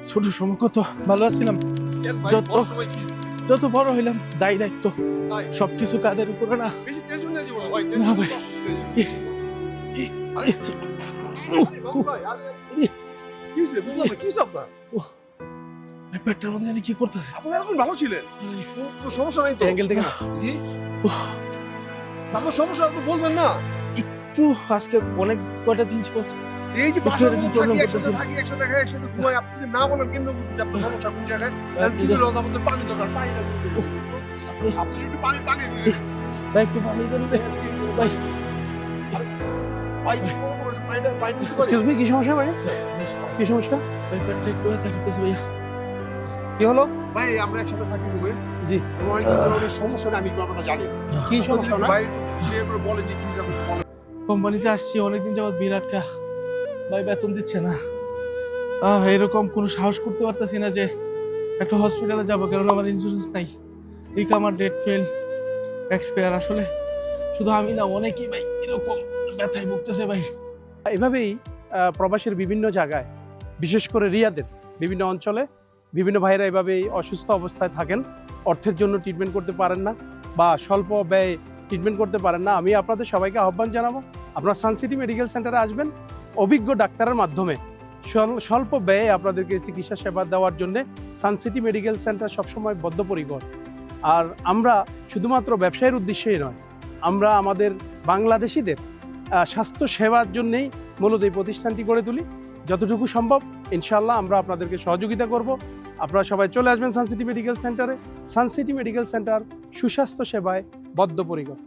ছোট সময় কত ভালো আছিলাম, যত বড় হইলাম দায় দায়িত্ব সবকিছু কাদের উপরে না। না ভাই, পেটটার মধ্যে জানি কি করতেছে। আপনারা এখন ভালো ছিলেন, কোনো সমস্যা নাই তো? অ্যাঙ্গেল থেকে না আপনার সমস্যা আপনি বলবেন না। একটু আজকে অনেক কয়টা দিন এই যে একটু বাসার এরকম মধ্যে problem থাকি, একসাথে করতেছি। থাকি, একসাথে খাই, একসাথে ঘুমাই, আপনি যদি না বলেন কেমনে বুঝবেন যে আপনার সমস্যা কোন জায়গায়? আর কি হলো, আমাদের পানি দরকার, পানিটা দিন। আপনি একটু পানি দিন। ভাই একটু ভালো দেন রে ভাই। ভাই, পানি দিতে পারি? এক্সকিউজ মি, কি সমস্যা ভাই? কি সমস্যা ভাই? পেটটা একটু ব্যথা করতেছে ভাইয়া। কি হলো ভাই, আমরা একসাথে থাকি রুমে। জি, এবং অনেক ধরনের সমস্যা নেই, আমি একটু আপনারা জানি। কি সমস্যা না? ভাই একটু ক্লিয়ার করে বলেন যে কি আপনি বলেন। কোম্পানিতে আসছি অনেকদিন যাবত বিরাটটা ভাই বেতন দিচ্ছে না। এরকম কোনো সাহস করতে পারতেছি না যে একটা হসপিটালে যাবো, কারণ আমার ইন্স্যুরেন্স নাই। এই আমার ডেট ফেল এক্সপায়ার। আসলে শুধু আমি না, অনেকেই ভাই এরকম ব্যথায় ভুগতেছে ভাই। এভাবেই প্রবাসের বিভিন্ন জায়গায়, বিশেষ করে রিয়াদের বিভিন্ন অঞ্চলে বিভিন্ন ভাইরা এভাবেই অসুস্থ অবস্থায় থাকেন, অর্থের জন্য ট্রিটমেন্ট করতে পারেন না বা স্বল্প ব্যয়ে ট্রিটমেন্ট করতে পারেন না। আমি আপনাদের সবাইকে আহ্বান জানাবো, আপনারা সানসিটি মেডিকেল সেন্টারে আসবেন। অভিজ্ঞ ডাক্তারের মাধ্যমে স্বল্প ব্যয়ে আপনাদেরকে চিকিৎসা সেবা দেওয়ার জন্য সানসিটি মেডিকেল সেন্টার সবসময় বদ্ধপরিকর। আর আমরা শুধুমাত্র ব্যবসায়ের উদ্দেশ্যেই নয়, আমরা আমাদের বাংলাদেশিদের স্বাস্থ্য সেবার জন্যেই মূলত এই প্রতিষ্ঠানটি গড়ে তুলি। যতটুকু সম্ভব ইনশাআল্লাহ আমরা আপনাদেরকে সহযোগিতা করব। আপনারা সবাই চলে আসবেন সানসিটি মেডিকেল সেন্টারে। সানসিটি মেডিকেল সেন্টার সুস্বাস্থ্য সেবায় বদ্ধপরিকর।